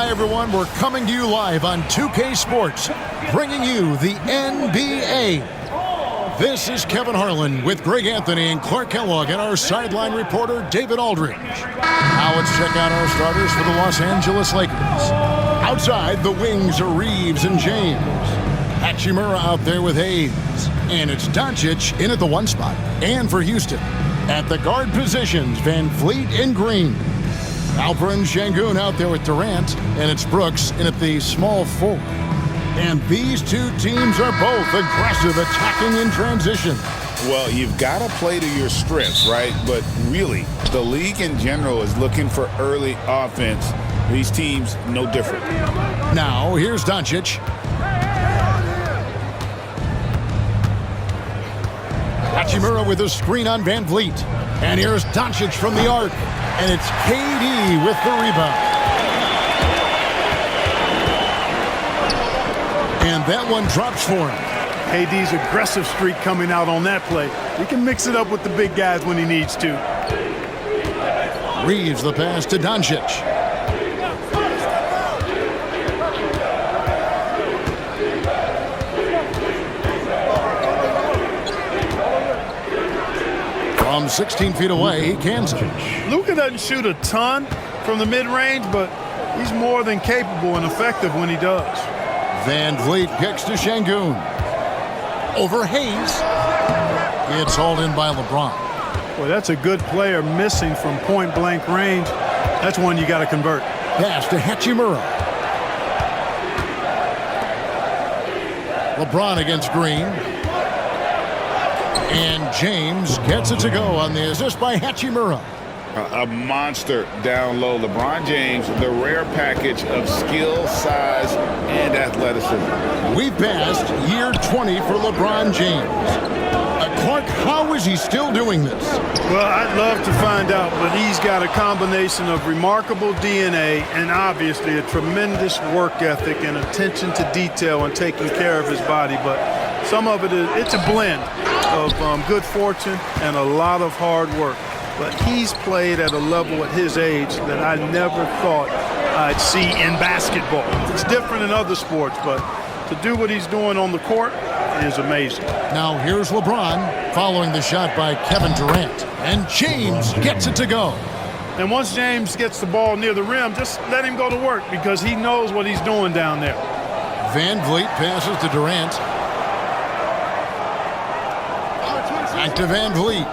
Hi, everyone. We're coming to you live on 2K Sports, bringing you the NBA. This is Kevin Harlan with Greg Anthony and Clark Kellogg and our sideline reporter, David Aldridge. Now let's check out our starters for the Los Angeles Lakers. Outside, the wings are Reeves and James. Hachimura out there with Hayes. And it's Doncic in at the 1 spot. And for Houston, at the guard positions, Vanvleet and Green. Alperen Sengun out there with Durant, and it's Brooks in at the small 4. And these two teams are both aggressive, attacking in transition. Well, you've got to play to your strengths, right? But really, the league in general is looking for early offense. These teams, no different. Now, here's Doncic. Hachimura with a screen on Vanvleet. And here's Doncic from the arc. And it's KD with the rebound. And that one drops for him. KD's aggressive streak coming out on that play. He can mix it up with the big guys when he needs to. Reeves the pass to Doncic. From 16 feet away, he cans it. Luka doesn't shoot a ton from the mid-range, but he's more than capable and effective when he does. Vanvleet kicks to Sengun. Over Hayes. It's hauled in by LeBron. Well, that's a good player missing from point-blank range. That's one you got to convert. Pass to Hachimura. LeBron against Green. And James gets it to go on the assist by Hachimura. A monster down low. LeBron James, the rare package of skill, size, and athleticism. We've passed year 20 for LeBron James. Clark, how is he still doing this? Well, I'd love to find out, but he's got a combination of remarkable DNA and obviously a tremendous work ethic and attention to detail and taking care of his body. But some of it's a blend of good fortune and a lot of hard work. But he's played at a level at his age that I never thought I'd see in basketball. It's different in other sports, but to do what he's doing on the court is amazing. Now here's LeBron following the shot by Kevin Durant. And James gets it to go. And once James gets the ball near the rim, just let him go to work because he knows what he's doing down there. Vanvleet passes to Durant. Back to Vanvleet.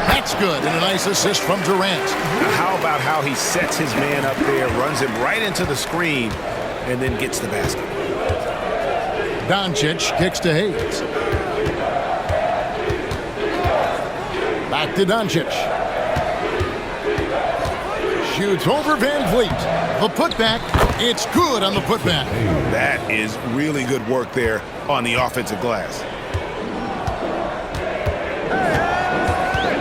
That's good, and a nice assist from Durant. How about how he sets his man up there, runs him right into the screen, and then gets the basket. Doncic kicks to Hayes. Back to Doncic. Shoots over Vanvleet. The putback, it's good on the putback. That is really good work there on the offensive glass.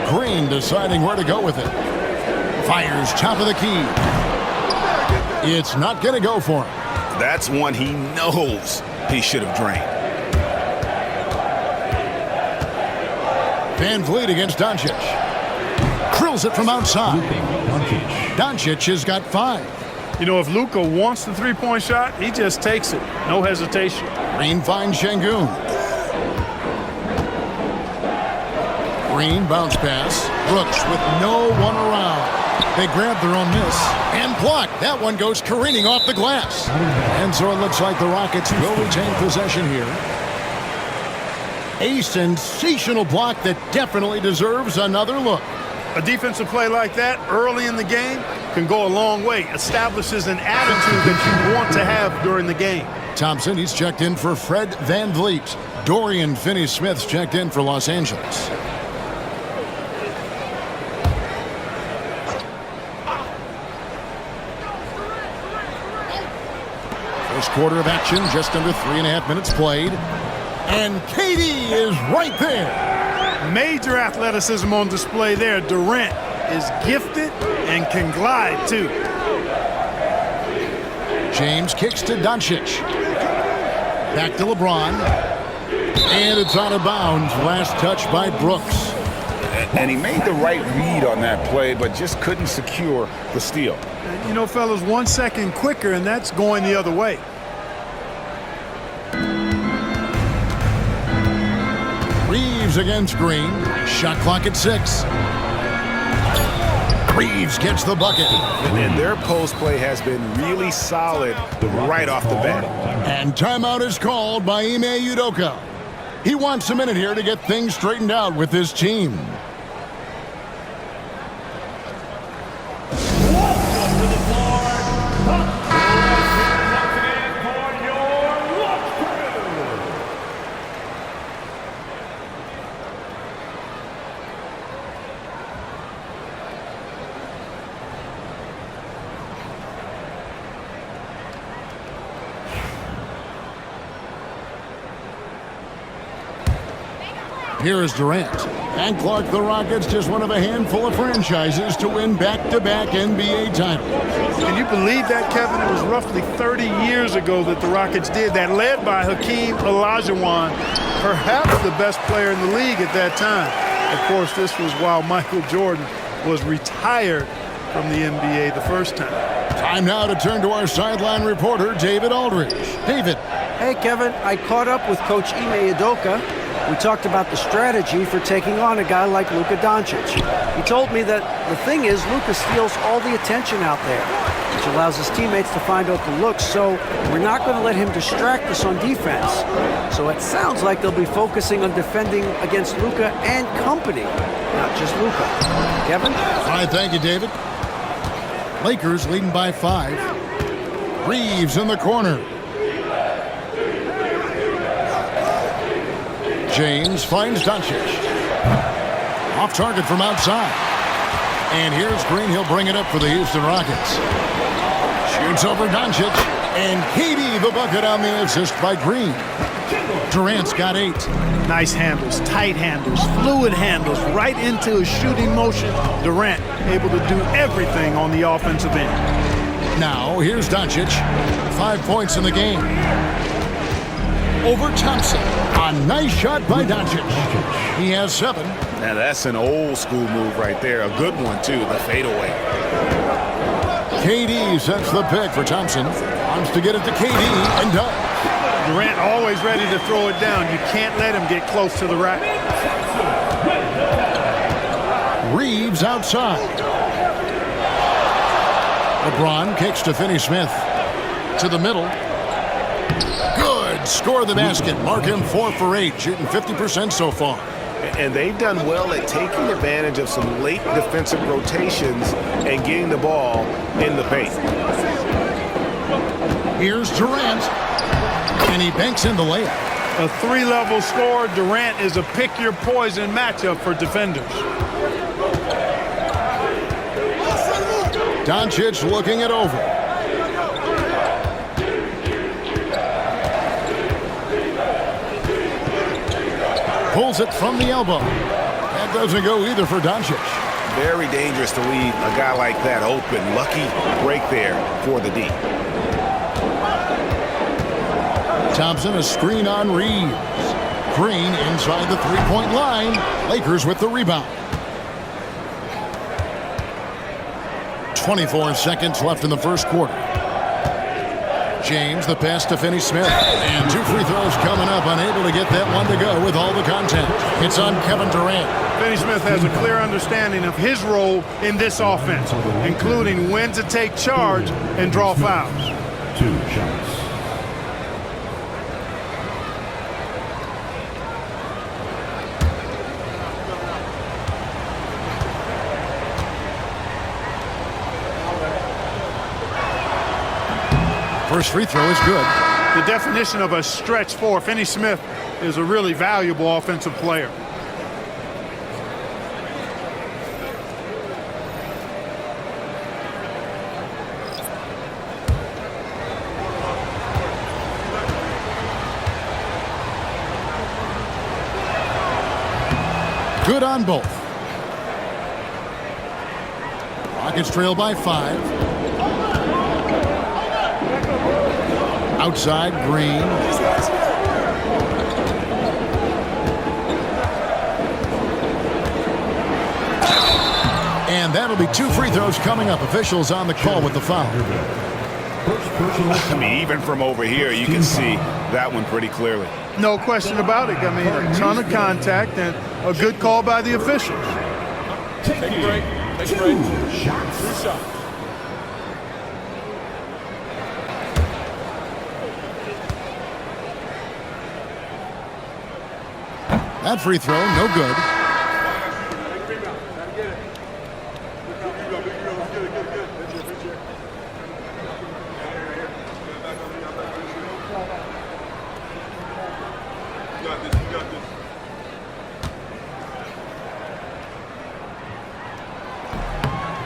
Green deciding where to go with it. Fires top of the key. It's not going to go for him. That's one he knows he should have drained. Vanvleet against Doncic. Drills it from outside. Doncic has got 5. You know, if Luka wants the three-point shot, he just takes it. No hesitation. Green finds Sengun. Green bounce pass. Brooks with no one around. They grab their own miss and block. That one goes careening off the glass. And so it looks like the Rockets will retain possession here. A sensational block that definitely deserves another look. A defensive play like that early in the game can go a long way. Establishes an attitude that you want to have during the game. Thompson, he's checked in for Fred VanVleet. Dorian Finney-Smith's checked in for Los Angeles. First quarter of action, just under 3.5 minutes played. And KD is right there. Major athleticism on display there. Durant is gifted and can glide, too. James kicks to Doncic. Back to LeBron. And it's out of bounds. Last touch by Brooks. And he made the right read on that play, but just couldn't secure the steal. And, you know, fellas, 1 second quicker, and that's going the other way. Reeves against Green. Shot clock at 6. Reeves gets the bucket. And their post play has been really solid right off the bat. And timeout is called by Ime Udoka. He wants a minute here to get things straightened out with his team. Here is Durant. And Clark, the Rockets, just one of a handful of franchises to win back-to-back NBA titles. Can you believe that, Kevin? It was roughly 30 years ago that the Rockets did that, led by Hakeem Olajuwon, perhaps the best player in the league at that time. Of course, this was while Michael Jordan was retired from the NBA the first time. Time now to turn to our sideline reporter, David Aldridge. David. Hey, Kevin, I caught up with Coach Ime Udoka. We talked about the strategy for taking on a guy like Luka Doncic. He told me that the thing is Luka steals all the attention out there, which allows his teammates to find open looks, so we're not going to let him distract us on defense. So it sounds like they'll be focusing on defending against Luka and company, not just Luka. Kevin? All right, thank you, David. Lakers leading by 5. Reeves in the corner. James finds Doncic. Off target from outside. And here's Green. He'll bring it up for the Houston Rockets. Shoots over Doncic. And KD the bucket on the assist by Green. Durant's got 8. Nice handles, tight handles, fluid handles, right into his shooting motion. Durant able to do everything on the offensive end. Now, here's Doncic. 5 points in the game. Over Thompson. A nice shot by Doncic. He has 7. Now that's an old school move right there. A good one, too, the fadeaway. KD sets the pick for Thompson. Wants to get it to KD and does. Durant always ready to throw it down. You can't let him get close to the rack. Reeves outside. LeBron kicks to Finney-Smith. To the middle. Good. Score the basket. Mark him 4 for 8. Shooting 50% so far. And they've done well at taking advantage of some late defensive rotations and getting the ball in the paint. Here's Durant. And he banks in the layup. A 3-level score. Durant is a pick-your-poison matchup for defenders. Doncic looking it over. Pulls it from the elbow. That doesn't go either for Doncic. Very dangerous to leave a guy like that open. Lucky break there for the D. Thompson, a screen on Reeves. Green inside the three-point line. Lakers with the rebound. 24 seconds left in the first quarter. James, the pass to Finney-Smith. And 2 free throws coming up. Unable to get that one to go with all the contact. It's on Kevin Durant. Finney-Smith has a clear understanding of his role in this offense, including when to take charge and draw fouls. 2 shots. First free throw is good. The definition of a stretch 4. Finney-Smith is a really valuable offensive player. Good on both. Rockets trail by 5. Outside, Green. And that'll be 2 free throws coming up. Officials on the call with the foul. I mean, even from over here, you can see that one pretty clearly. No question about it. I mean, a ton of contact and a good call by the officials. Take a break. Take a break. 2 shots. That free throw, no good.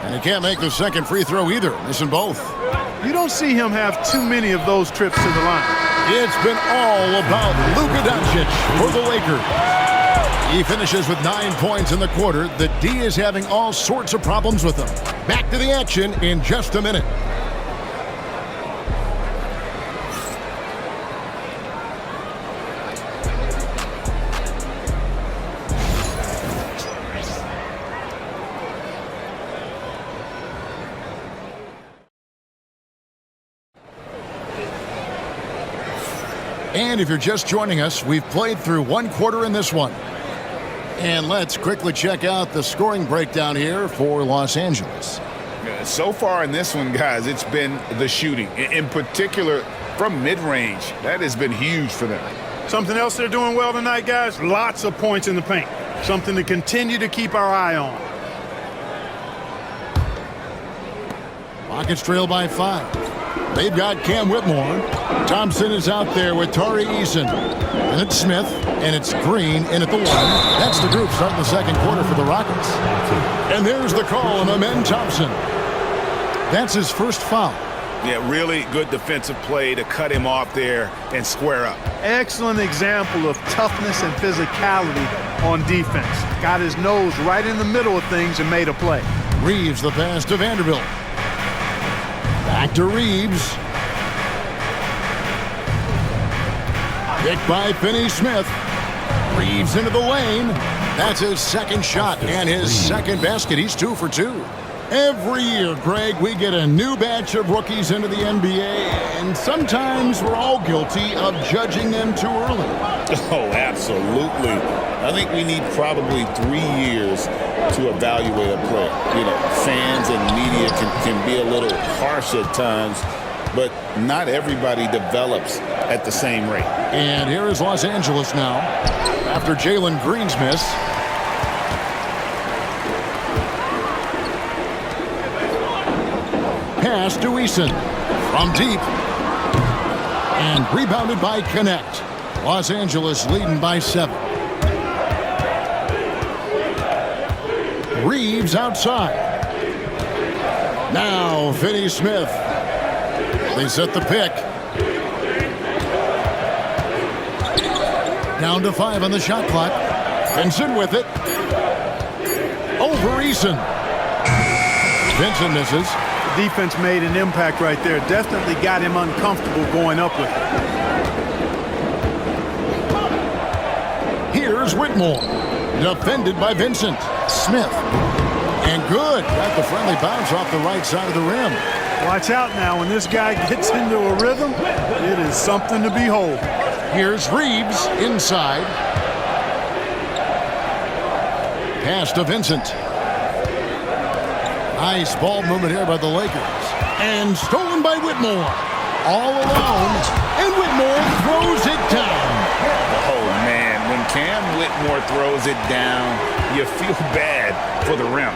And he can't make the second free throw either, missing both. You don't see him have too many of those trips to the line. It's been all about Luka Doncic for the Lakers. He finishes with 9 points in the quarter. The D is having all sorts of problems with him. Back to the action in just a minute. And if you're just joining us, we've played through 1 quarter in this one. And let's quickly check out the scoring breakdown here for Los Angeles. So far in this one, guys, it's been the shooting. In particular, from mid-range. That has been huge for them. Something else they're doing well tonight, guys, lots of points in the paint. Something to continue to keep our eye on. Rockets trail by 5. They've got Cam Whitmore. Thompson is out there with Tari Eason. And it's Smith, and it's Green in at the 1. That's the group starting the second quarter for the Rockets. And there's the call on Amen Thompson. That's his first foul. Yeah, really good defensive play to cut him off there and square up. Excellent example of toughness and physicality on defense. Got his nose right in the middle of things and made a play. Reeves the pass to Vanderbilt. Back to Reeves. Picked by Finney-Smith. Reeves into the lane. That's his second shot and his second basket. He's 2 for 2. Every year, Greg, we get a new batch of rookies into the NBA, and sometimes we're all guilty of judging them too early. Oh, absolutely. I think we need probably 3 years to evaluate a player. You know, fans and media can be a little harsh at times, but not everybody develops at the same rate. And here is Los Angeles now after Jalen Green's miss. Pass to Eason from deep and rebounded by Connect. Los Angeles leading by 7. Reeves outside. Now Finney-Smith. They set the pick. Down to 5 on the shot clock. Vincent with it. Over Eason. Vincent misses. Defense made an impact right there. Definitely got him uncomfortable going up with it. Here's Whitmore. Defended by Vincent. Smith. And good. Got the friendly bounce off the right side of the rim. Watch out now. When this guy gets into a rhythm, it is something to behold. Here's Reeves inside. Pass to Vincent. Nice ball movement here by the Lakers. And stolen by Whitmore. All alone. And Whitmore throws it down. Oh, man. When Cam Whitmore throws it down, you feel bad for the rim.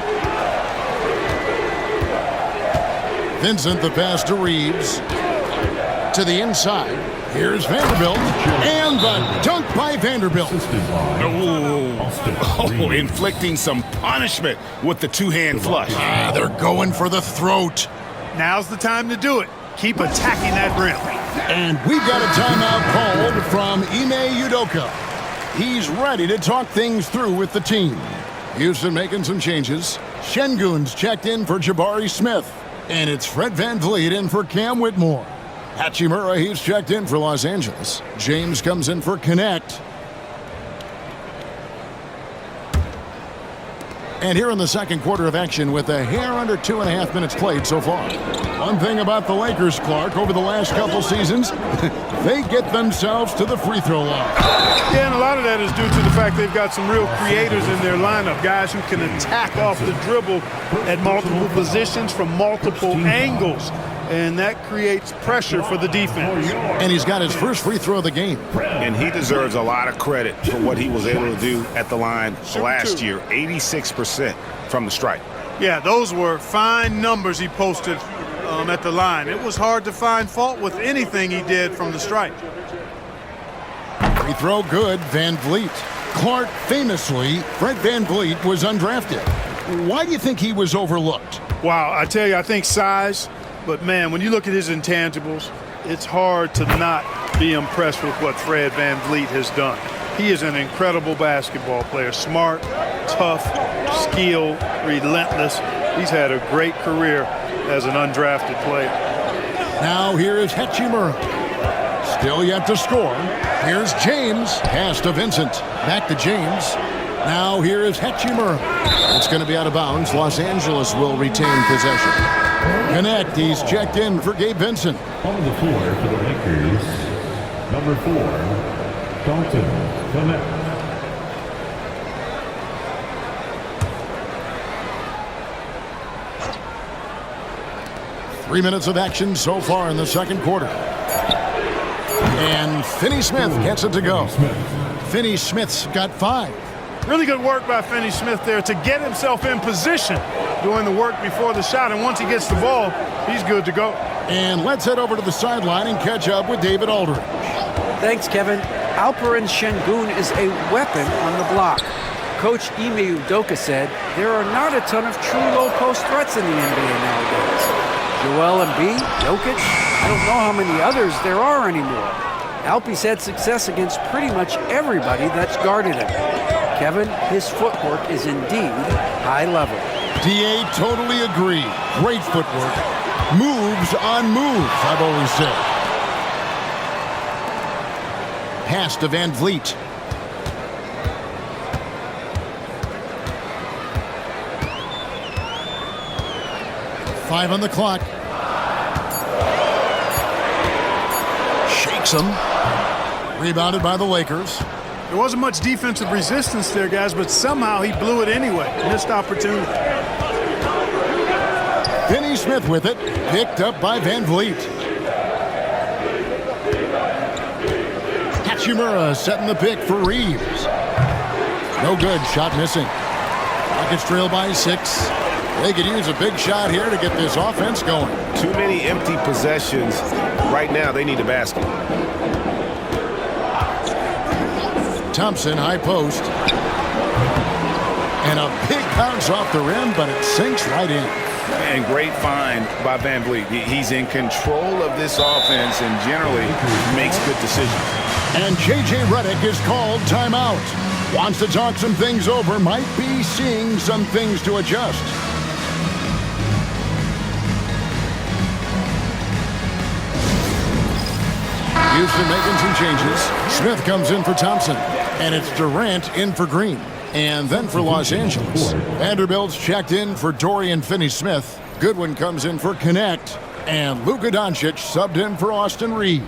Vincent the pass to Reeves. To the inside. Here's Vanderbilt. And the dunk by Vanderbilt. Oh, inflicting some punishment with the two-hand flush. They're going for the throat. Now's the time to do it. Keep attacking that rim. And we've got a timeout called from Ime Udoka. He's ready to talk things through with the team. Houston making some changes. Şengün's checked in for Jabari Smith. And it's Fred VanVleet in for Cam Whitmore. Hachimura, he's checked in for Los Angeles. James comes in for Connect. And here in the second quarter of action with a hair under 2.5 minutes played so far. One thing about the Lakers, Clark, over the last couple seasons, they get themselves to the free throw line. Yeah, and a lot of that is due to the fact they've got some real creators in their lineup, guys who can attack off the dribble at multiple positions from multiple angles. And that creates pressure for the defense. And he's got his first free throw of the game. And he deserves a lot of credit for what he was able to do at the line last year, 86% from the stripe. Yeah, those were fine numbers he posted at the line. It was hard to find fault with anything he did from the stripe. Free throw good, Vanvleet. Clark, famously, Fred Vanvleet was undrafted. Why do you think he was overlooked? Wow, I tell you, I think size. But, man, when you look at his intangibles, it's hard to not be impressed with what Fred VanVleet has done. He is an incredible basketball player. Smart, tough, skilled, relentless. He's had a great career as an undrafted player. Now here is Hachimura. Still yet to score. Here's James. Pass to Vincent. Back to James. Now here is Hachimura. It's going to be out of bounds. Los Angeles will retain possession. Connect. He's checked in for Gabe Vincent. On the floor for the Lakers, number 4, Dalton Connect. Three minutes of action so far in the second quarter. And Finney Smith gets it to go. Finney Smith's got 5. Really good work by Finney Smith there to get himself in position doing the work before the shot. And once he gets the ball, he's good to go. And let's head over to the sideline and catch up with David Aldridge. Thanks, Kevin. Alperen Şengün is a weapon on the block. Coach Ime Udoka said there are not a ton of true low-post threats in the NBA nowadays. Joel Embiid, Jokic, I don't know how many others there are anymore. Alpe's had success against pretty much everybody that's guarded him. Kevin, his footwork is indeed high level. DA totally agree. Great footwork. Moves on moves, I've always said. Pass to VanVleet. Five on the clock. Shakes him. Rebounded by the Lakers. There wasn't much defensive resistance there, guys, but somehow he blew it anyway. Missed opportunity. Finney Smith with it. Picked up by VanVleet. Hachimura setting the pick for Reeves. No good. Shot missing. Rockets trail by 6. They could use a big shot here to get this offense going. Too many empty possessions. Right now, they need a basket. Thompson, high post. And a big bounce off the rim, but it sinks right in. And great find by VanVleet. He's in control of this offense and generally makes good decisions. And J.J. Redick is called timeout. Wants to talk some things over, might be seeing some things to adjust. Houston making some changes. Smith comes in for Thompson. And it's Durant in for Green. And then for Los Angeles, Vanderbilt's checked in for Dorian Finney-Smith. Goodwin comes in for Connect. And Luka Doncic subbed in for Austin Reeves.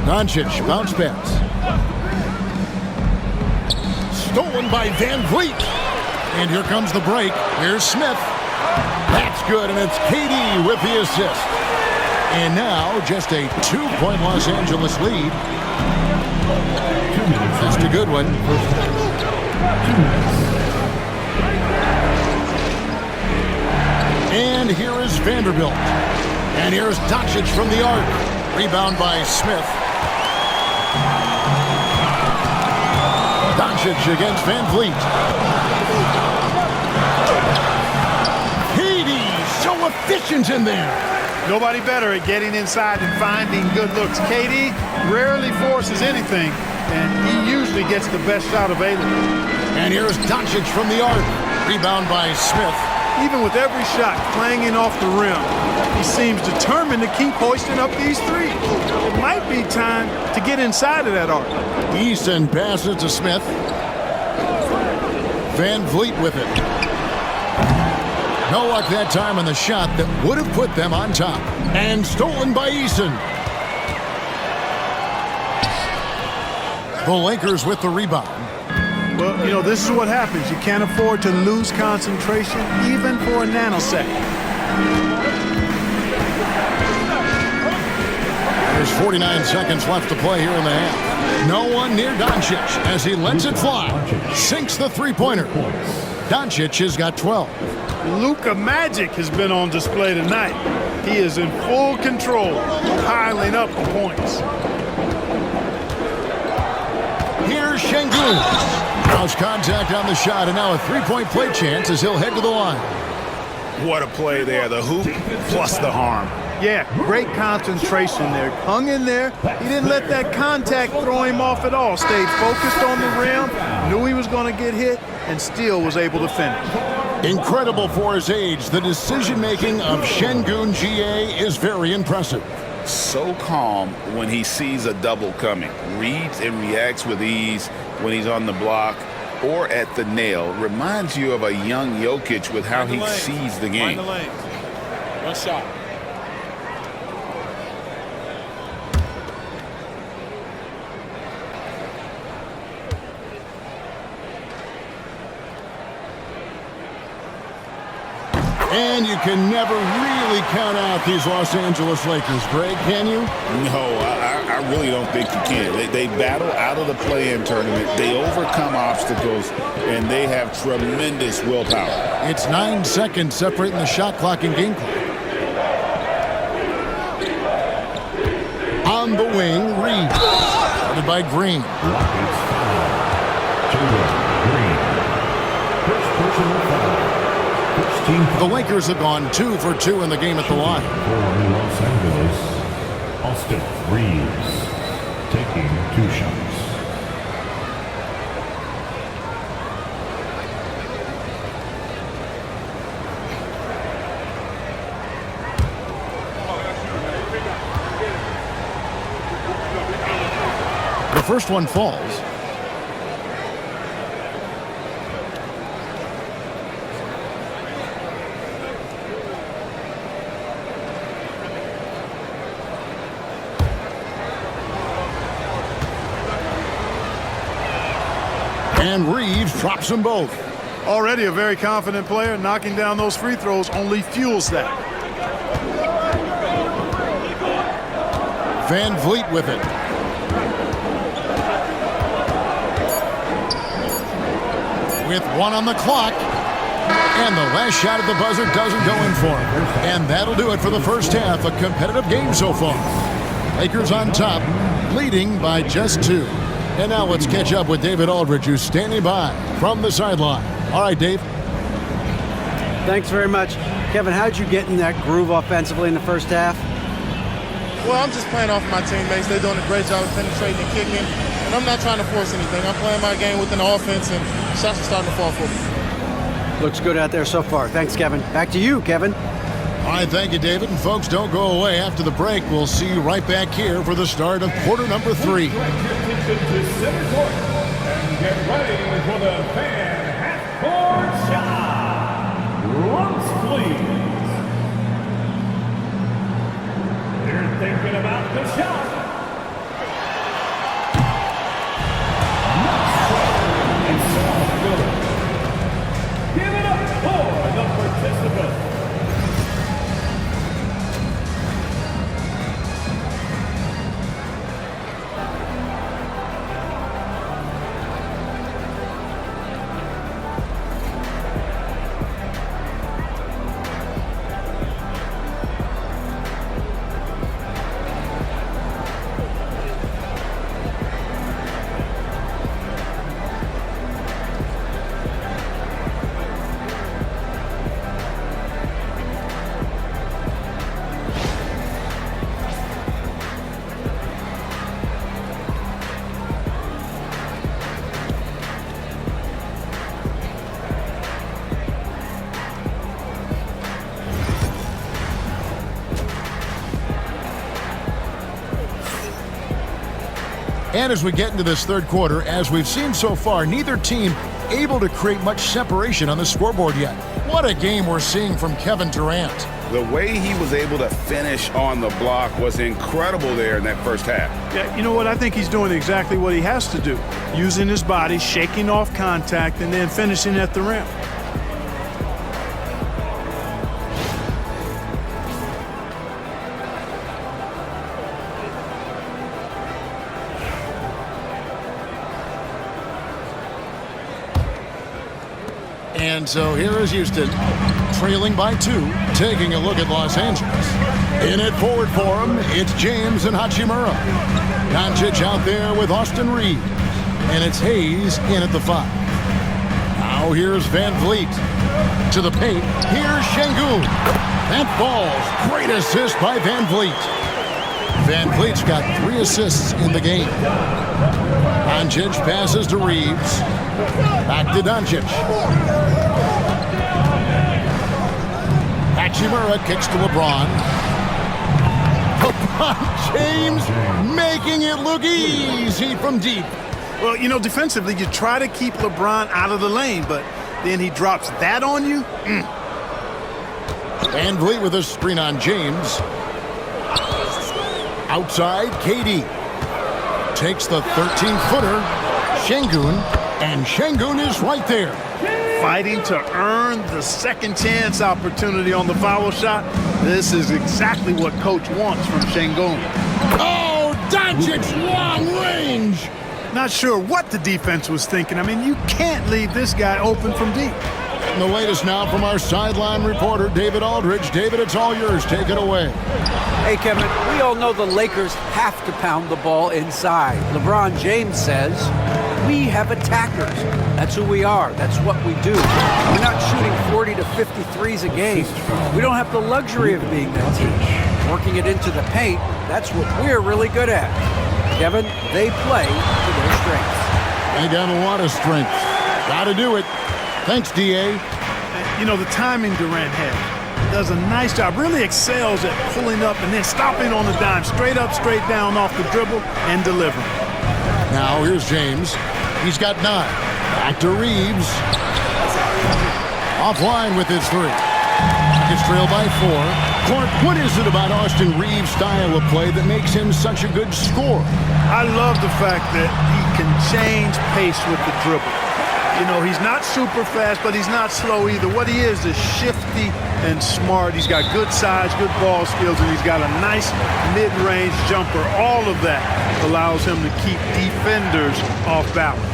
Doncic, bounce pass. Stolen by VanVleet. And here comes the break. Here's Smith. That's good, and it's KD with the assist. And now just a 2-point Los Angeles lead. That's a good one. And here is Vanderbilt. And here's Doncic from the arc. Rebound by Smith. Doncic against VanVleet. KD, so efficient in there. Nobody better at getting inside and finding good looks. KD rarely forces anything, and he usually gets the best shot available. And here's Doncic from the arc. Rebound by Smith. Even with every shot clanging off the rim, he seems determined to keep hoisting up these threes. It might be time to get inside of that arc. Easton passes to Smith. Vanvleet with it. No luck that time on the shot that would have put them on top. And stolen by Easton. The Lakers with the rebound. Well, you know, this is what happens. You can't afford to lose concentration even for a nanosecond. There's 49 seconds left to play here in the half. No one near Doncic as he lets it fly. Sinks the three-pointer. Doncic has got 12. Luka magic has been on display tonight. He is in full control, piling up the points. Here's Şengün. House contact on the shot, and now a three-point play chance as he'll head to the line. What a play there. The hoop plus the harm. Yeah, great concentration there. Hung in there. He didn't let that contact throw him off at all. Stayed focused on the rim, knew he was going to get hit, and still was able to finish. Incredible for his age. The decision-making of Şengün GA is very impressive. So calm when he sees a double coming. Reads and reacts with ease when he's on the block or at the nail. Reminds you of a young Jokic with how he sees the game. One shot. And you can never really count out these Los Angeles Lakers, Greg, can you? No, I really don't think you can. They battle out of the play-in tournament. They overcome obstacles, and they have tremendous willpower. It's 9 seconds separating the shot clock and game clock. On the wing, Reed. Guarded by Green. First personal foul. The Lakers have gone 2 for 2 in the game at the line. For Los Angeles, Austin Reeves taking 2 shots. The first one falls. And Reeves drops them both. Already a very confident player. Knocking down those free throws only fuels that. Vanvleet with it. With 1 on the clock. And the last shot at the buzzer doesn't go in for him. And that'll do it for the first half. A competitive game so far. Lakers on top, leading by just 2. And now let's catch up with David Aldridge, who's standing by from the sideline. All right, Dave. Thanks very much. Kevin, how'd you get in that groove offensively in the first half? Well, I'm just playing off of my teammates. They're doing a great job of penetrating and kicking, and I'm not trying to force anything. I'm playing my game within the offense, and shots are starting to fall for me. Looks good out there so far. Thanks, Kevin. Back to you, Kevin. All right, thank you, David. And folks, don't go away. After the break, we'll see you right back here for the start of quarter number 3. Direct your attention to center court and get ready for the fan half-court shot. Drums, please. They're thinking about the shot. It's all good. Give it up for the participants. And as we get into this third quarter, as we've seen so far, neither team able to create much separation on the scoreboard yet. What a game we're seeing from Kevin Durant. The way he was able to finish on the block was incredible there in that first half. Yeah, you know what? I think he's doing exactly what he has to do. Using his body, shaking off contact, and then finishing at the rim. And so here is Houston, trailing by 2, taking a look at Los Angeles. In it forward for him, it's James and Hachimura. Doncic out there with Austin Reeves. And it's Hayes in at the 5. Now here's Vanvleet to the paint. Here's Şengün. That falls. Great assist by Vanvleet. Vanvleet's got 3 assists in the game. Doncic passes to Reeves. Back to Doncic. Hachimura kicks to LeBron. LeBron James making it look easy from deep. Well, you know, defensively, you try to keep LeBron out of the lane, but then he drops that on you. VanVleet with a screen on James. Outside, KD. Takes the 13-footer. Şengün. And Şengün is right there. Fighting to earn the second chance opportunity on the foul shot. This is exactly what coach wants from Şengün. Oh, Doncic, long range. Not sure what the defense was thinking. I mean, you can't leave this guy open from deep. And the latest now from our sideline reporter, David Aldridge. David, it's all yours. Take it away. Hey, Kevin, we all know the Lakers have to pound the ball inside. LeBron James says, we have attackers. That's who we are. That's what we do. We're not shooting 40 to 53s a game. We don't have the luxury of being that team. Working it into the paint, that's what we're really good at. Kevin, they play to their strengths. They got a lot of strength. Got to do it. Thanks, D.A. You know, the timing Durant had does a nice job, really excels at pulling up and then stopping on the dime, straight up, straight down off the dribble and delivering. Now here's James. He's got 9. Back to Reeves. Offline with his 3. Rockets trail by 4. Clark, what is it about Austin Reeves' style of play that makes him such a good scorer? I love the fact that he can change pace with the dribble. You know, he's not super fast, but he's not slow either. What he is shifty and smart. He's got good size, good ball skills, and he's got a nice mid-range jumper. All of that allows him to keep defenders off balance.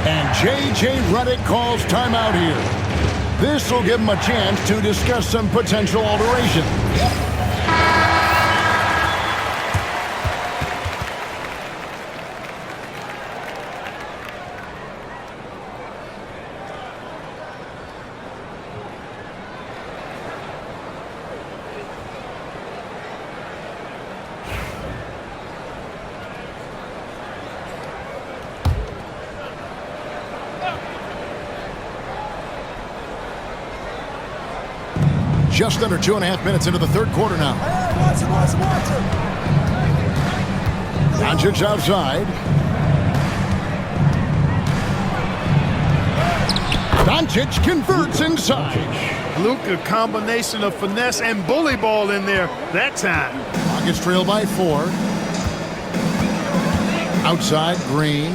And J.J. Redick calls timeout here. This will give him a chance to discuss some potential alteration. Just under 2.5 minutes into the third quarter now. Doncic outside. Doncic converts inside. Luka, combination of finesse and bully ball in there that time. Rockets trail by 4. Outside, Green.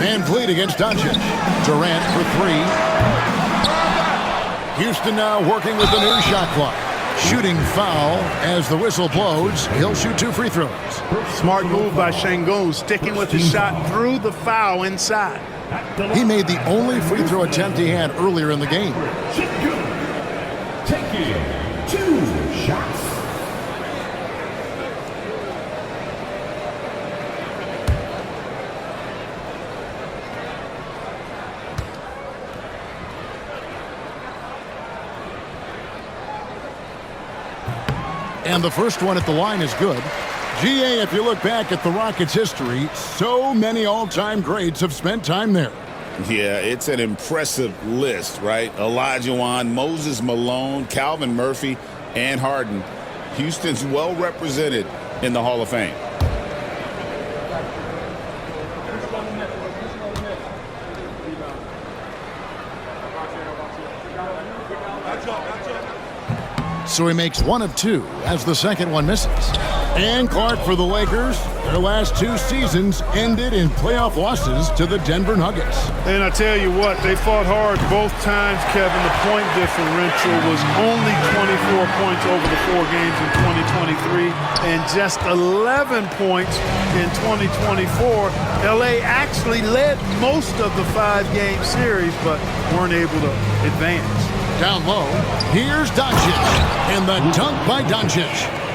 VanVleet against Doncic. Durant for 3. Houston now working with the new shot clock. Shooting foul as the whistle blows. He'll shoot 2 free throws. Smart move by Şengün, sticking with the shot through the foul inside. He made the only free throw attempt he had earlier in the game. Taking 2 shots. And the first one at the line is good. GA, if you look back at the Rockets' history, so many all-time greats have spent time there. Yeah, it's an impressive list, right? Olajuwon, Moses Malone, Calvin Murphy, and Harden. Houston's well represented in the Hall of Fame. So he makes one of two as the second one misses. And Clark, for the Lakers, their last two seasons ended in playoff losses to the Denver Nuggets. And I tell you what, they fought hard both times, Kevin. The point differential was only 24 points over the 4 games in 2023 and just 11 points in 2024. LA actually led most of the 5-game series, but weren't able to advance. Down low, here's Doncic, and the dunk by Doncic.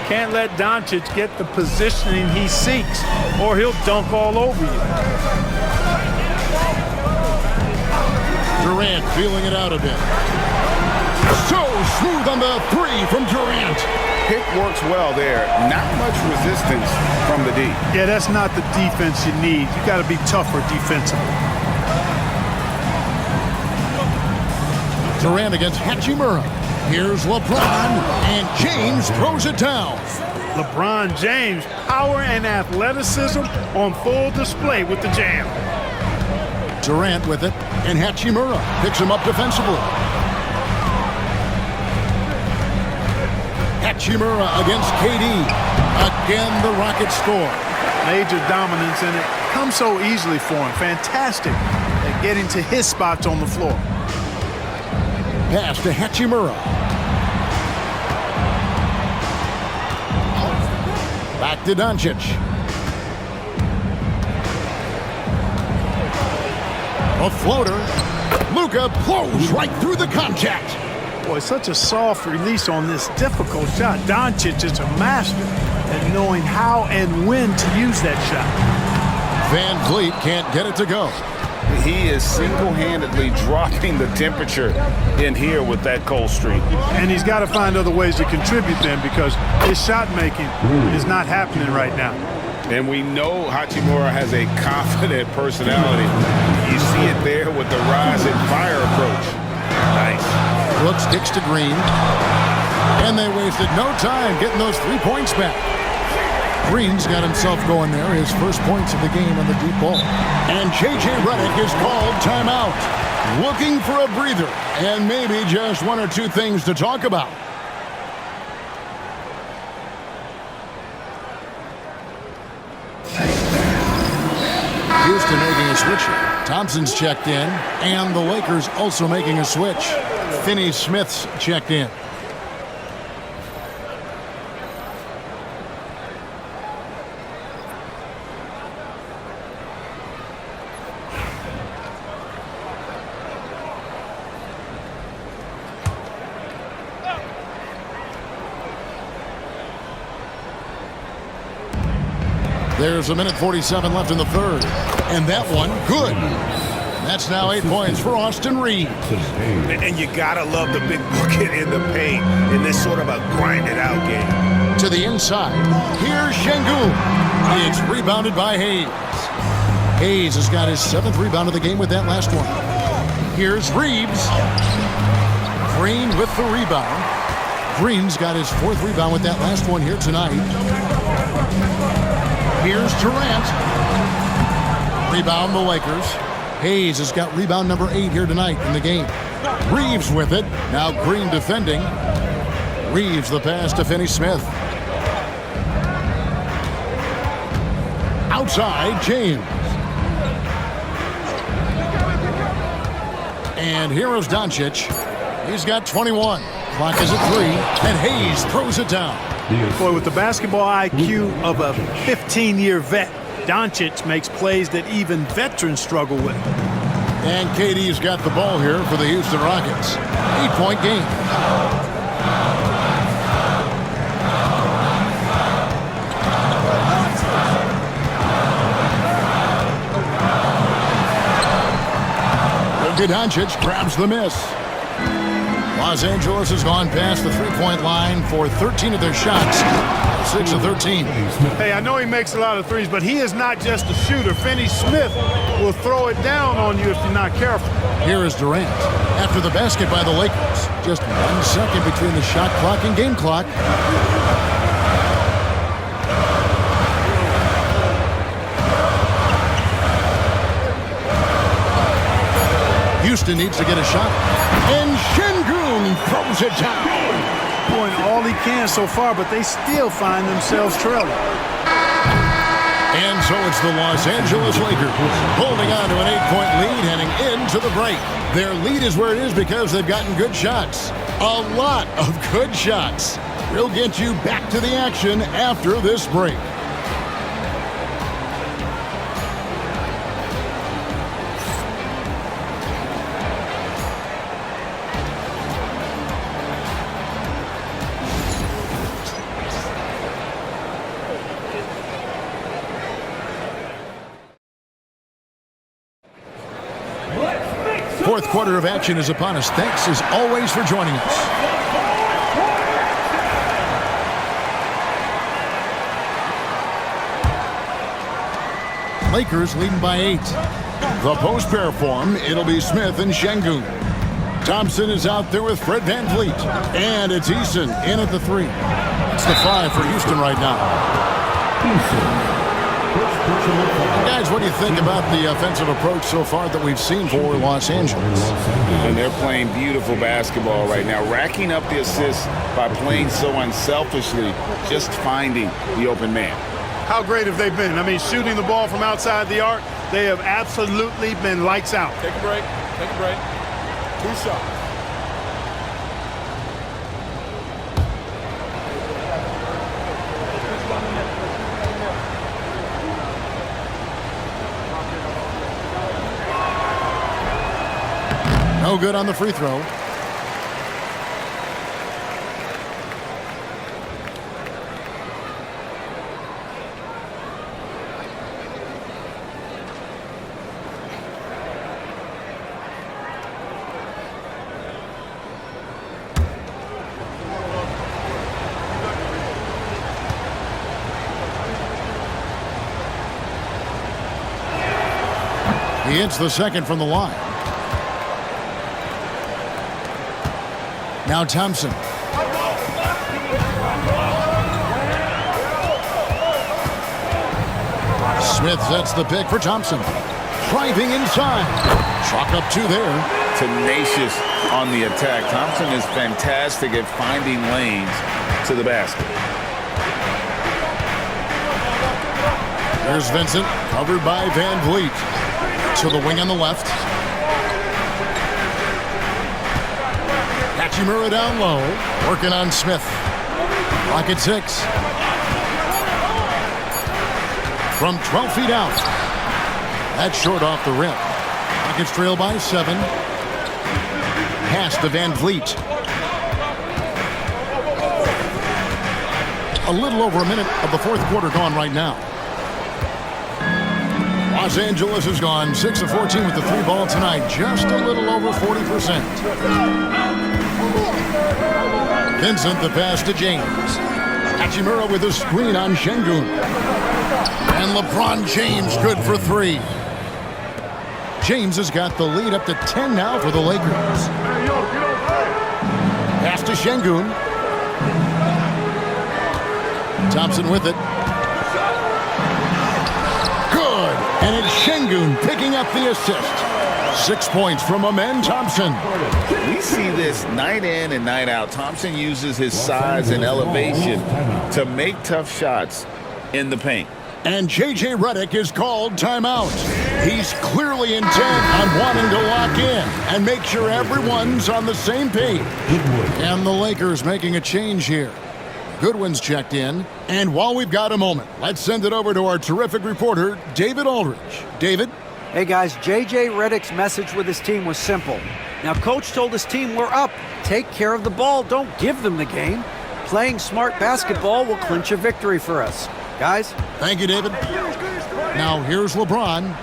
Can't let Doncic get the positioning he seeks, or he'll dunk all over you. Durant feeling it out a bit. So smooth on the three from Durant. Pick works well there. Not much resistance from the D. Yeah, that's not the defense you need. You got to be tougher defensively. Durant against Hachimura. Here's LeBron, and James throws it down. LeBron James, power and athleticism on full display with the jam. Durant with it, and Hachimura picks him up defensively. Hachimura against KD. Again, the Rockets score. Major dominance, and it comes so easily for him. Fantastic at getting to his spots on the floor. Pass to Hachimura. Back to Doncic. A floater. Luka blows right through the contact. Boy, such a soft release on this difficult shot. Doncic is a master at knowing how and when to use that shot. Vanvleet can't get it to go. He is single-handedly dropping the temperature in here with that cold streak. And he's got to find other ways to contribute then, because his shot making is not happening right now. And we know Hachimura has a confident personality. You see it there with the rise and fire approach. Nice. Brooks kicks to Green. And they wasted no time getting those 3 points back. Green's got himself going there, his first points of the game on the deep ball. And J.J. Redick is called timeout. Looking for a breather and maybe just one or two things to talk about. Houston making a switch here. Thompson's checked in, and the Lakers also making a switch. Finney-Smith's checked in. There's 1:47 left in the third. And that one, good. That's now 8 points for Austin Reeves. And you gotta love the big bucket in the paint in this sort of a grinded-out game. To the inside. Here's Şengün. It's rebounded by Hayes. Hayes has got his 7th rebound of the game with that last one. Here's Reeves. Green with the rebound. Green's got his 4th rebound with that last one here tonight. Here's Durant. Rebound the Lakers. Hayes has got rebound number 8 here tonight in the game. Reeves with it. Now Green defending. Reeves the pass to Finney-Smith. Outside, James. And here is Doncic. He's got 21. Clock is at 3, and Hayes throws it down. Boy, with the basketball IQ of a 15-year vet, Doncic makes plays that even veterans struggle with. And KD's got the ball here for the Houston Rockets. 8-point game. Luka Doncic grabs the miss. Los Angeles has gone past the three-point line for 13 of their shots. 6 of 13. Hey, I know he makes a lot of threes, but he is not just a shooter. Finney-Smith will throw it down on you if you're not careful. Here is Durant. After the basket by the Lakers. Just 1 second between the shot clock and game clock. Houston needs to get a shot. And Şengün throws it down. Doing all he can so far, but they still find themselves trailing. And so it's the Los Angeles Lakers holding on to an 8-point lead heading into the break. Their lead is where it is because they've gotten good shots. A lot of good shots. We'll get you back to the action after this break. Fourth quarter of action is upon us. Thanks as always for joining us. Lakers leading by 8. The post pair form, it'll be Smith and Şengün. Thompson is out there with Fred VanVleet. And it's Eason in at the 3. It's the 5 for Houston right now. Guys, what do you think about the offensive approach so far that we've seen for Los Angeles? And they're playing beautiful basketball right now, racking up the assists by playing so unselfishly, just finding the open man. How great have they been? I mean, shooting the ball from outside the arc, they have absolutely been lights out. Take a break. Take a break. 2 shots. No good on the free throw. He hits the second from the line. Now Thompson. Smith sets the pick for Thompson. Driving inside. Chalk up 2 there. Tenacious on the attack. Thompson is fantastic at finding lanes to the basket. There's Vincent, covered by VanVleet. To the wing on the left. Hachimura down low, working on Smith. Rocket 6. From 12 feet out. That's short off the rim. Rockets trail by 7. Pass to VanVleet. A little over a minute of the fourth quarter gone right now. Los Angeles has gone 6 of 14 with the 3 ball tonight. Just a little over 40%. Vincent the pass to James. Hachimura with a screen on Şengün. And LeBron James good for 3. James has got the lead up to 10 now for the Lakers. Pass to Şengün. Thompson with it. Good. And it's Şengün picking up the assist. 6 points from Amen Thompson. We see this night in and night out. Thompson uses his size and elevation to make tough shots in the paint. And J.J. Redick is called timeout. He's clearly intent on wanting to lock in and make sure everyone's on the same page. And the Lakers making a change here. Goodwin's checked in. And while we've got a moment, let's send it over to our terrific reporter, David Aldridge. David? Hey guys, J.J. Redick's message with his team was simple. Now, Coach told his team, we're up. Take care of the ball. Don't give them the game. Playing smart basketball will clinch a victory for us. Guys? Thank you, David. Now, here's LeBron.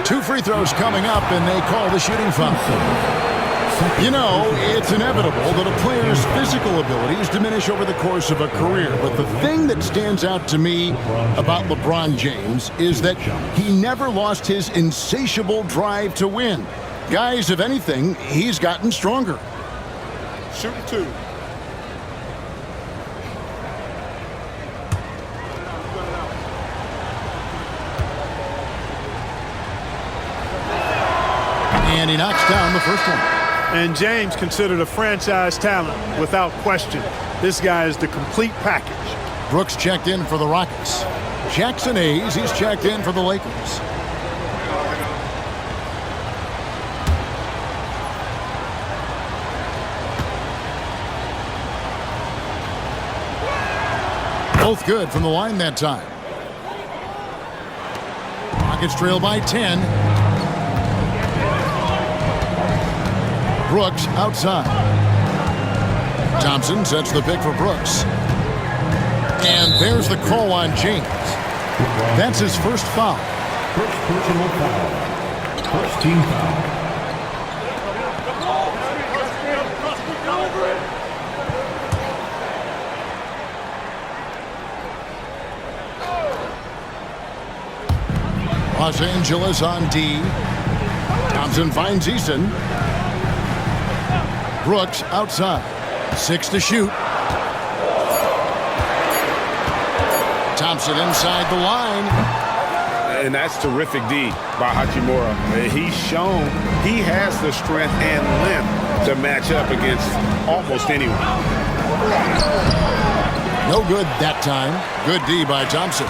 2 free throws coming up, and they call the shooting foul. You know, it's inevitable that a player's physical abilities diminish over the course of a career. But the thing that stands out to me about LeBron James is that he never lost his insatiable drive to win. Guys, if anything, he's gotten stronger. Shooting 2. And he knocks down the first one. And James considered a franchise talent without question. This guy is the complete package. Brooks checked in for the Rockets. Jackson Hayes, he's checked in for the Lakers. Both good from the line that time. Rockets trail by 10. Brooks outside. Thompson sets the pick for Brooks. And there's the call on James. That's his first foul. First personal foul. First team foul. Los Angeles on D. Thompson finds Eason. Brooks outside. 6 to shoot. Thompson inside the line. And that's terrific D by Hachimura. He's shown he has the strength and length to match up against almost anyone. No good that time. Good D by Thompson.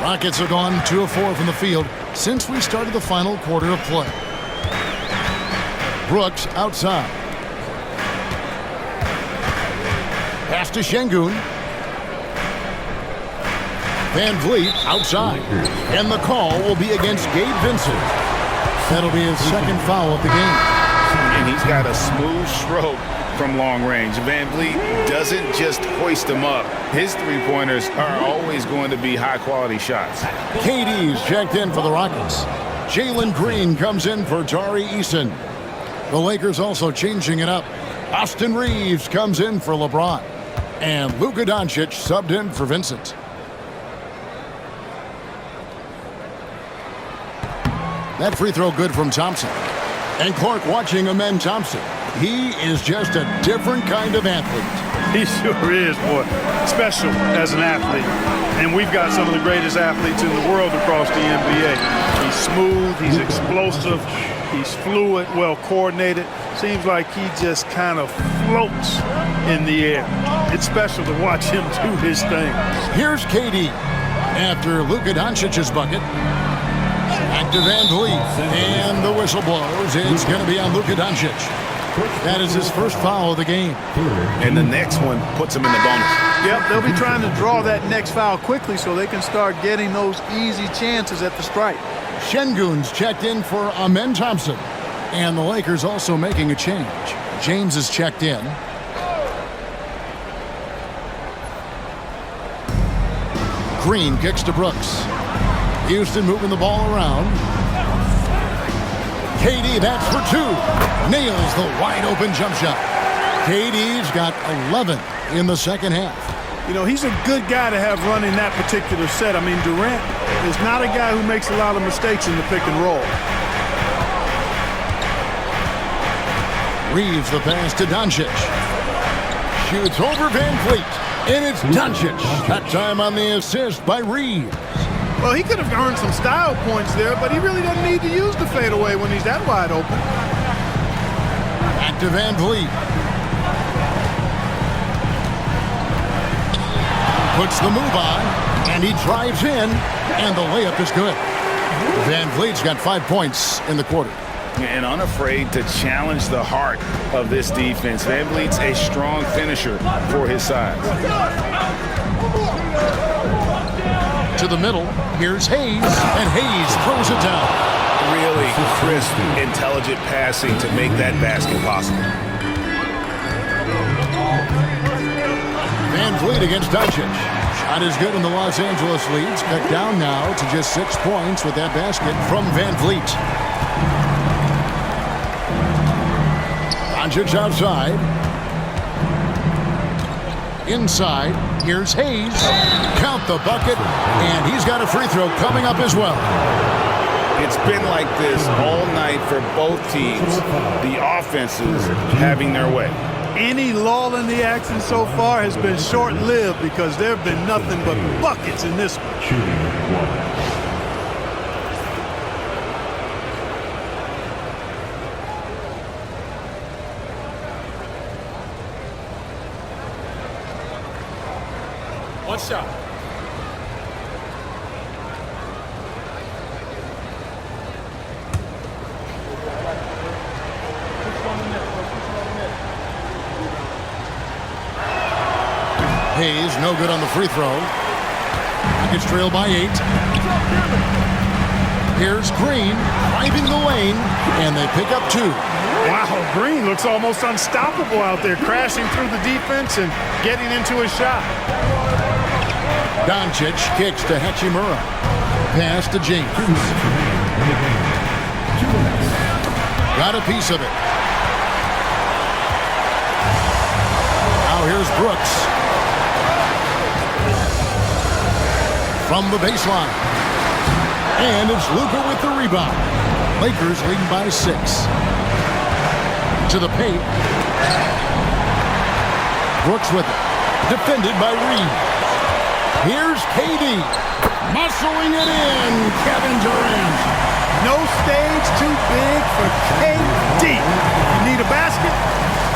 Rockets are gone 2 of 4 from the field since we started the final quarter of play. Brooks outside. Pass to Şengün. Vanvleet outside. And the call will be against Gabe Vincent. That'll be his second foul of the game. And he's got a smooth stroke from long range. Vanvleet doesn't just hoist him up. His three-pointers are always going to be high-quality shots. KD's checked in for the Rockets. Jalen Green comes in for Tari Eason. The Lakers also changing it up. Austin Reeves comes in for LeBron. And Luka Doncic subbed in for Vincent. That free throw good from Thompson. And Clark watching Amen Thompson. He is just a different kind of athlete. He sure is, boy. Special as an athlete. And we've got some of the greatest athletes in the world across the NBA. He's smooth, he's explosive, he's fluid, well coordinated. Seems like he just kind of floats in the air. It's special to watch him do his thing. Here's KD. After Luka Doncic's bucket. Back to Vanvleet. And the whistle blows. It's going to be on Luka Doncic. That is his first foul of the game. And the next one puts him in the bonus. Yep, they'll be trying to draw that next foul quickly so they can start getting those easy chances at the stripe. Şengün's checked in for Amen Thompson. And the Lakers also making a change. James is checked in. Green kicks to Brooks. Houston moving the ball around. KD, that's for 2. Nails the wide-open jump shot. KD's got 11 in the second half. You know, he's a good guy to have running that particular set. I mean, Durant is not a guy who makes a lot of mistakes in the pick and roll. Reeves the pass to Doncic. Shoots over Vanvleet. And it's Doncic. That time on the assist by Reeves. Well, he could have earned some style points there, but he really doesn't need to use the fadeaway when he's that wide open. Back to Vanvleet. Puts the move on, and he drives in, and the layup is good. Vanvleet's got 5 points in the quarter. And unafraid to challenge the heart of this defense. Vanvleet's a strong finisher for his size. To the middle, here's Hayes, and Hayes throws it down. Really crisp, intelligent passing to make that basket possible. Vanvleet against Doncic. Shot is good, and the Los Angeles leads cut down now to just 6 points with that basket from Vanvleet. Doncic outside. Inside, here's Hayes. Count the bucket, and he's got a free throw coming up as well. It's been like this all night for both teams. The offenses having their way. Any lull in the action so far has been short-lived because there have been nothing but buckets in this one. One shot. Hayes, no good on the free throw. Rockets trail by 8. Here's Green, driving the lane, and they pick up 2. Wow, Green looks almost unstoppable out there, crashing through the defense and getting into a shot. Doncic kicks to Hachimura. Pass to James. Got a piece of it. Now here's Brooks. From the baseline. And it's Luka with the rebound. Lakers leading by 6. To the paint. Brooks with it. Defended by Reed. Here's KD. Muscling it in. Kevin Durant. No stage too big for KD. You need a basket?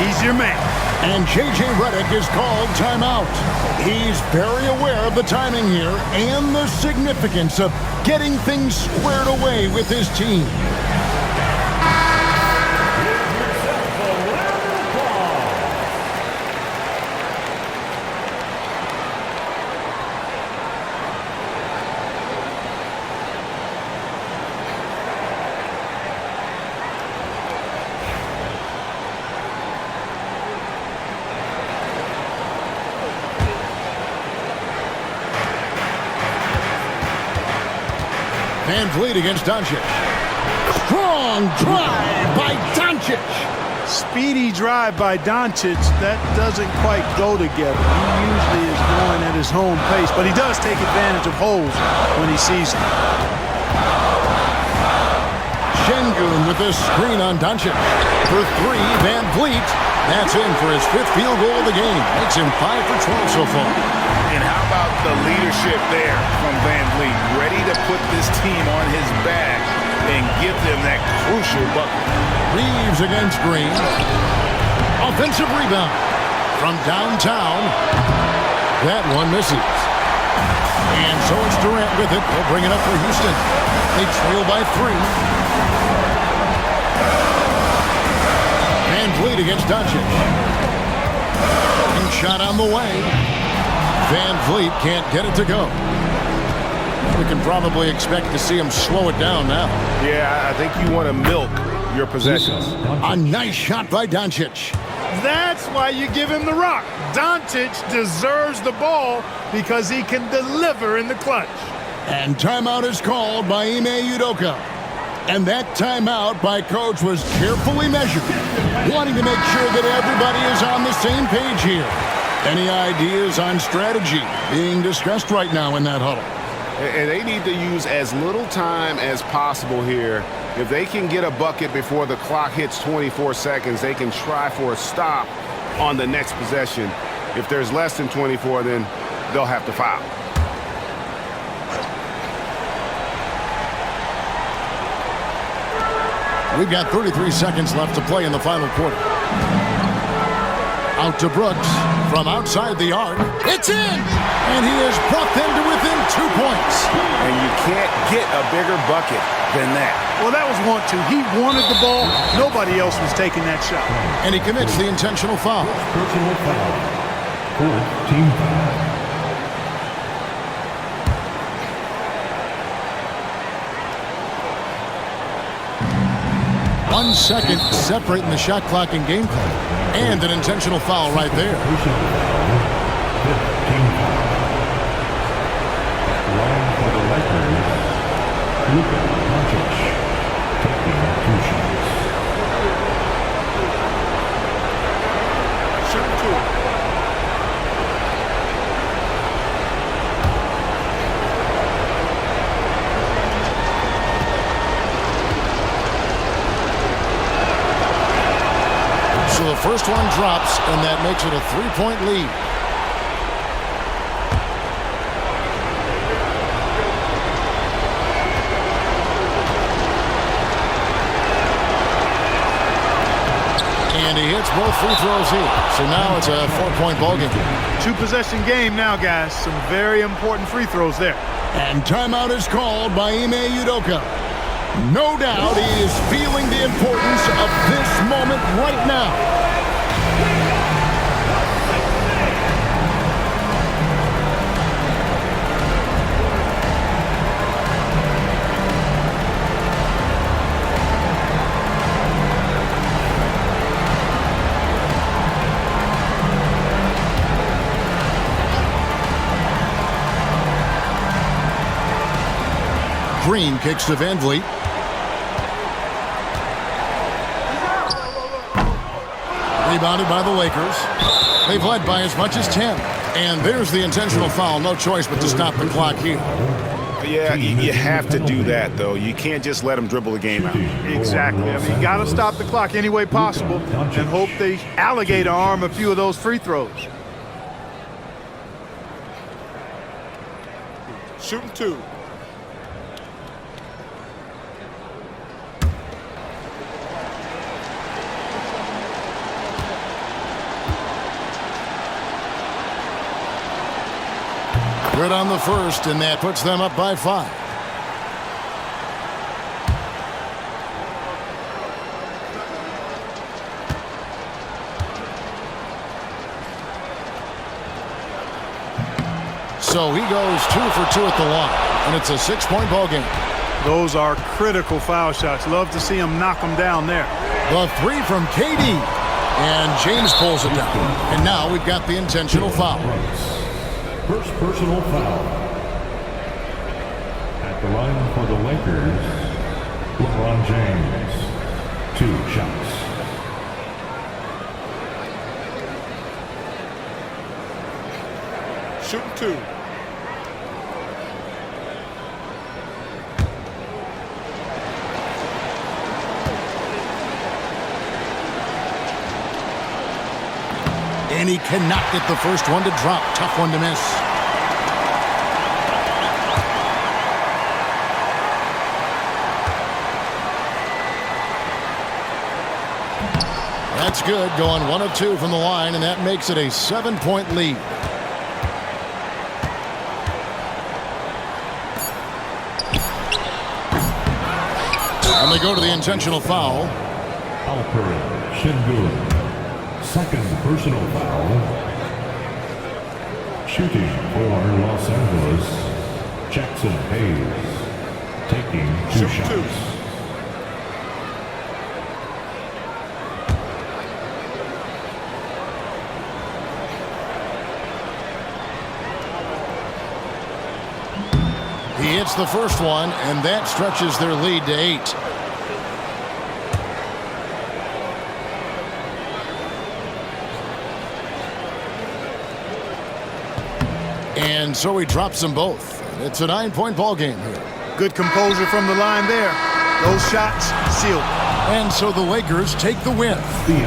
He's your man. And J.J. Redick is called timeout. He's very aware of the timing here and the significance of getting things squared away with his team. Vanvleet against Doncic. Strong drive by Doncic. Speedy drive by Doncic. That doesn't quite go together. He usually is going at his home pace, but he does take advantage of holes when he sees them. Şengün with the screen on Doncic. For 3, Vanvleet. That's in for his 5th field goal of the game. Makes him 5 for 12 so far. And how about the leadership there from Vanvleet? Ready to put this team on his back and give them that crucial bucket. Reeves against Green. Offensive rebound from downtown. That one misses. And so it's Durant with it. They'll bring it up for Houston. They trail by 3. Vanvleet against Doncic. And shot on the way. Vanvleet can't get it to go. We can probably expect to see him slow it down now. Yeah, I think you want to milk your possessions. A nice shot by Doncic. That's why you give him the rock. Doncic deserves the ball because he can deliver in the clutch. And timeout is called by Ime Udoka. And that timeout by Coach was carefully measured, wanting to make sure that everybody is on the same page here. Any ideas on strategy being discussed right now in that huddle? And they need to use as little time as possible here. If they can get a bucket before the clock hits 24 seconds, they can try for a stop on the next possession. If there's less than 24, then they'll have to foul. We've got 33 seconds left to play in the final quarter. Out to Brooks from outside the arc. It's in! And he has brought them to within 2 points. And you can't get a bigger bucket than that. Well, that was want to. He wanted the ball. Nobody else was taking that shot. And he commits the intentional foul. Personal foul. Fourth team foul. 1 second separating the shot clock and game clock. And an intentional foul right there. Line for the Lakers, Luka Doncic, taking 2 shots. Shoot 2. So the first one drops, and that makes it a 3-point lead. And he hits both free throws here. So now it's a 4-point ballgame. 2-possession game now, guys. Some very important free throws there. And timeout is called by Ime Udoka. No doubt he is feeling the importance of this moment right now. Green kicks to Vanvleet. Rebounded by the Lakers. They've led by as much as 10. And there's the intentional foul. No choice but to stop the clock here. Yeah, you have to do that, though. You can't just let them dribble the game out. Exactly. I mean, you got to stop the clock any way possible and hope they alligator arm a few of those free throws. Shooting 2. Good on the first, and that puts them up by 5. So he goes 2 for 2 at the line, and it's a 6-point ball game. Those are critical foul shots. Love to see him knock them down there. The 3 from KD, and James pulls it down. And now we've got the intentional foul. First personal foul. At the line for the Lakers, LeBron James. 2 shots. Shooting 2. And he cannot get the first one to drop. Tough one to miss. That's good. Going 1 of 2 from the line, and that makes it a 7-point lead. And they go to the intentional foul. Alper Şengün. Second personal foul. Shooting for Los Angeles, Jackson Hayes. Taking 2 shots. He hits the first one, and that stretches their lead to 8. And so he drops them both. It's a 9-point ball game here. Good composure from the line there. Those shots sealed. And so the Lakers take the win.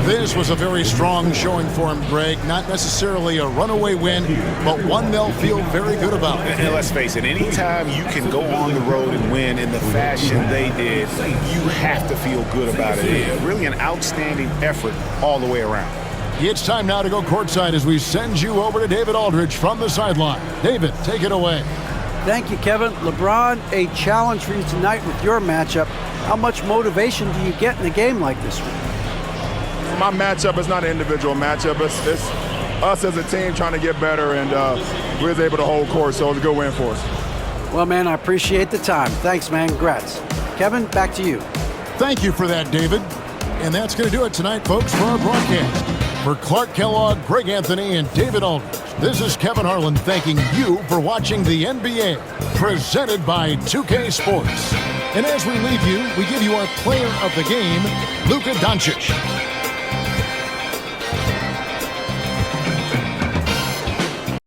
This was a very strong showing for him, Greg. Not necessarily a runaway win, but one they'll feel very good about. And let's face it, anytime you can go on the road and win in the fashion they did, you have to feel good about it. Really an outstanding effort all the way around. It's time now to go courtside as we send you over to David Aldridge from the sideline. David, take it away. Thank you, Kevin. LeBron, a challenge for you tonight with your matchup. How much motivation do you get in a game like this one? My matchup is not an individual matchup. It's us as a team trying to get better, and we was able to hold court, so it was a good win for us. Well, man, I appreciate the time. Thanks, man. Congrats. Kevin, back to you. Thank you for that, David. And that's going to do it tonight, folks, for our broadcast. For Clark Kellogg, Greg Anthony, and David Aldridge, this is Kevin Harlan thanking you for watching the NBA, presented by 2K Sports. And as we leave you, we give you our player of the game, Luka Doncic.